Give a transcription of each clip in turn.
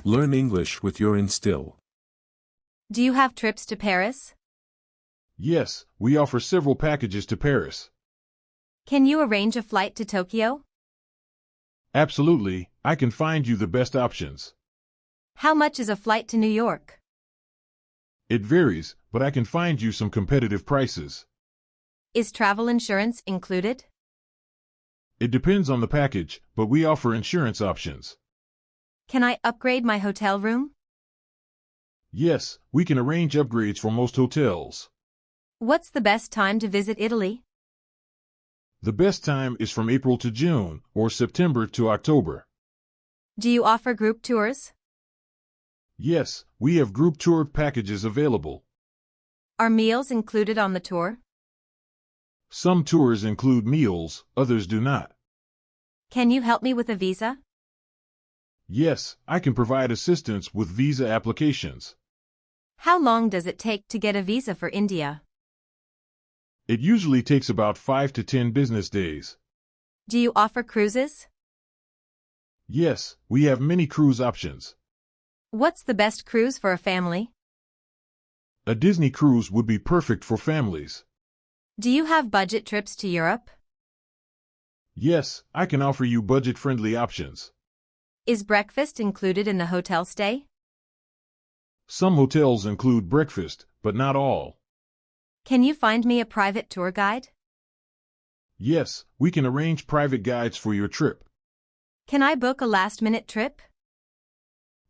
Learn English with your Instill. Do you have trips to Paris? Yes, we offer several packages to Paris. Can you arrange a flight to Tokyo? Absolutely, I can find you the best options. How much is a flight to New York? It varies, but I can find you some competitive prices. Is travel insurance included? It depends on the package, but we offer insurance options. Can I upgrade my hotel room? Yes, we can arrange upgrades for most hotels. What's the best time to visit Italy? The best time is from April to June, or September to October. Do you offer group tours? Yes, we have group tour packages available. Are meals included on the tour? Some tours include meals, others do not. Can you help me with a visa? Yes, I can provide assistance with visa applications. How long does it take to get a visa for India? It usually takes about 5 to 10 business days. Do you offer cruises? Yes, we have many cruise options. What's the best cruise for a family? A Disney cruise would be perfect for families. Do you have budget trips to Europe? Yes, I can offer you budget-friendly options. Is breakfast included in the hotel stay? Some hotels include breakfast, but not all. Can you find me a private tour guide? Yes, we can arrange private guides for your trip. Can I book a last-minute trip?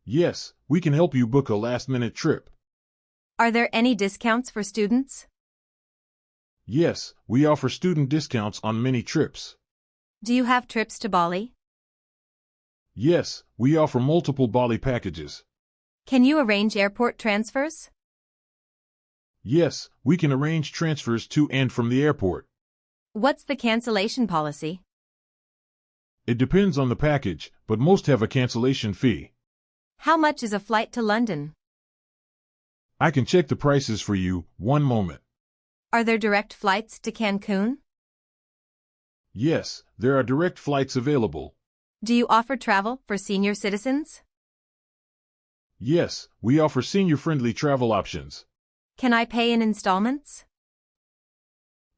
Yes, we can help you book a last-minute trip. Are there any discounts for students? Yes, we offer student discounts on many trips. Do you have trips to Bali? Yes, we offer multiple Bali packages. Can you arrange airport transfers? Yes, we can arrange transfers to and from the airport. What's the cancellation policy? It depends on the package, but most have a cancellation fee. How much is a flight to London? I can check the prices for you, one moment. Are there direct flights to Cancun? Yes, there are direct flights available. Do you offer travel for senior citizens? Yes, we offer senior-friendly travel options. Can I pay in installments?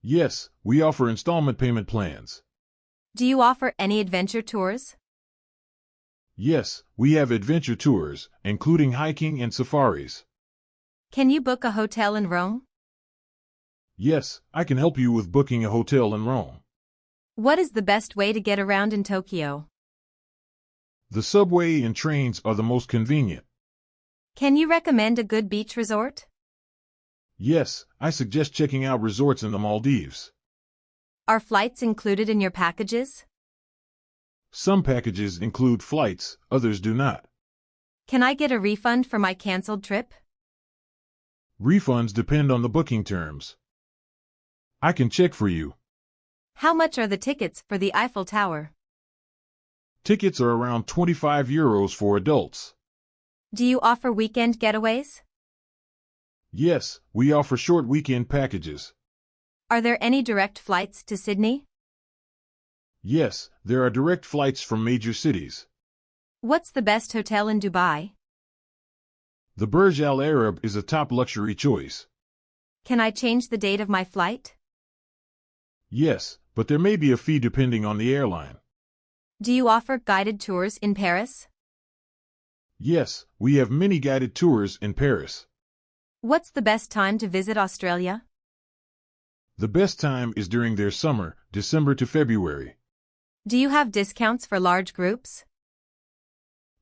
Yes, we offer installment payment plans. Do you offer any adventure tours? Yes, we have adventure tours, including hiking and safaris. Can you book a hotel in Rome? Yes, I can help you with booking a hotel in Rome. What is the best way to get around in Tokyo? The subway and trains are the most convenient. Can you recommend a good beach resort? Yes, I suggest checking out resorts in the Maldives. Are flights included in your packages? Some packages include flights, others do not. Can I get a refund for my canceled trip? Refunds depend on the booking terms. I can check for you. How much are the tickets for the Eiffel Tower? Tickets are around €25 for adults. Do you offer weekend getaways? Yes, we offer short weekend packages. Are there any direct flights to Sydney? Yes, there are direct flights from major cities. What's the best hotel in Dubai? The Burj Al Arab is a top luxury choice. Can I change the date of my flight? Yes, but there may be a fee depending on the airline. Do you offer guided tours in Paris? Yes, we have many guided tours in Paris. What's the best time to visit Australia? The best time is during their summer, December to February. Do you have discounts for large groups?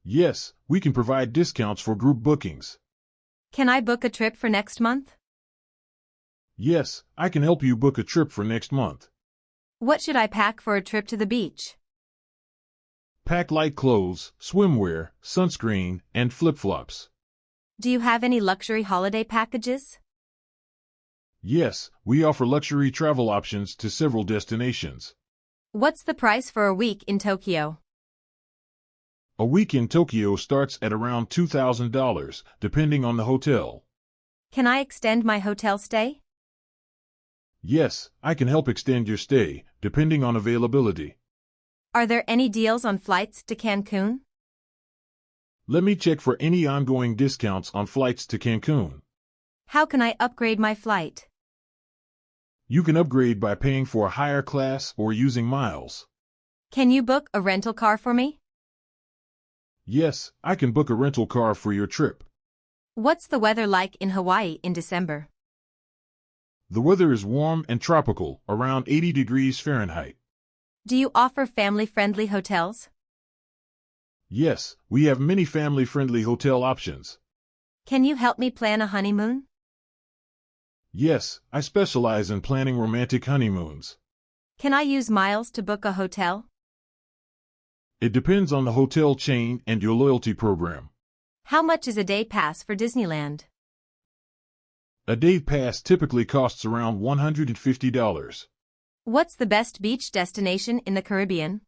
Yes, we can provide discounts for group bookings. Can I book a trip for next month? Yes, I can help you book a trip for next month. What should I pack for a trip to the beach? Pack light clothes, swimwear, sunscreen, and flip-flops. Do you have any luxury holiday packages? Yes, we offer luxury travel options to several destinations. What's the price for a week in Tokyo? A week in Tokyo starts at around $2,000, depending on the hotel. Can I extend my hotel stay? Yes, I can help extend your stay, depending on availability. Are there any deals on flights to Cancun? Let me check for any ongoing discounts on flights to Cancun. How can I upgrade my flight? You can upgrade by paying for a higher class or using miles. Can you book a rental car for me? Yes, I can book a rental car for your trip. What's the weather like in Hawaii in December? The weather is warm and tropical, around 80 degrees Fahrenheit. Do you offer family-friendly hotels? Yes, we have many family-friendly hotel options. Can you help me plan a honeymoon? Yes, I specialize in planning romantic honeymoons. Can I use miles to book a hotel? It depends on the hotel chain and your loyalty program. How much is a day pass for Disneyland? A day pass typically costs around $150. What's the best beach destination in the Caribbean?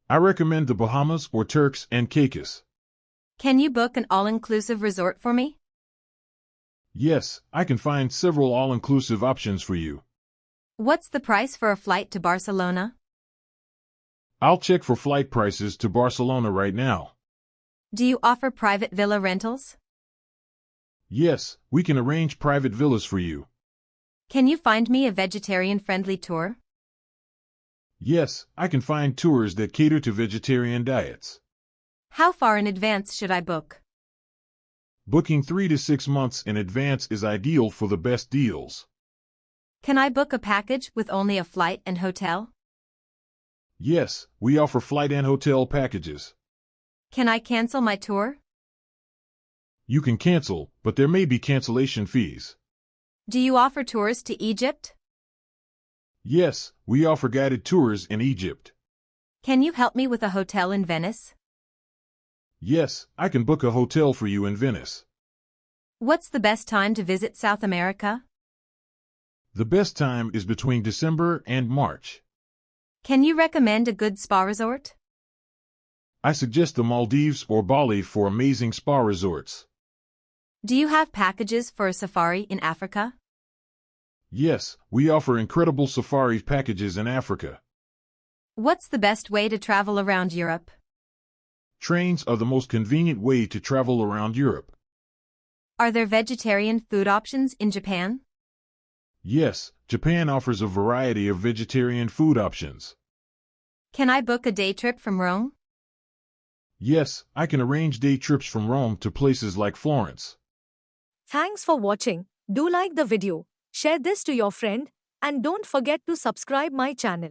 I recommend the Bahamas or Turks and Caicos. Can you book an all-inclusive resort for me? Yes, I can find several all-inclusive options for you. What's the price for a flight to Barcelona? I'll check for flight prices to Barcelona right now. Do you offer private villa rentals? Yes, we can arrange private villas for you. Can you find me a vegetarian-friendly tour? Yes, I can find tours that cater to vegetarian diets. How far in advance should I book? Booking 3 to 6 months in advance is ideal for the best deals. Can I book a package with only a flight and hotel? Yes, we offer flight and hotel packages. Can I cancel my tour? You can cancel, but there may be cancellation fees. Do you offer tours to Egypt? Yes, we offer guided tours in Egypt. Can you help me with a hotel in Venice? Yes, I can book a hotel for you in Venice. What's the best time to visit South America? The best time is between December and March. Can you recommend a good spa resort? I suggest the Maldives or Bali for amazing spa resorts. Do you have packages for a safari in Africa? Yes, we offer incredible safari packages in Africa. What's the best way to travel around Europe? Trains are the most convenient way to travel around Europe. Are there vegetarian food options in Japan? Yes, Japan offers a variety of vegetarian food options. Can I book a day trip from Rome? Yes, I can arrange day trips from Rome to places like Florence. Thanks for watching. Do like the video, share this to your friend, and don't forget to subscribe my channel.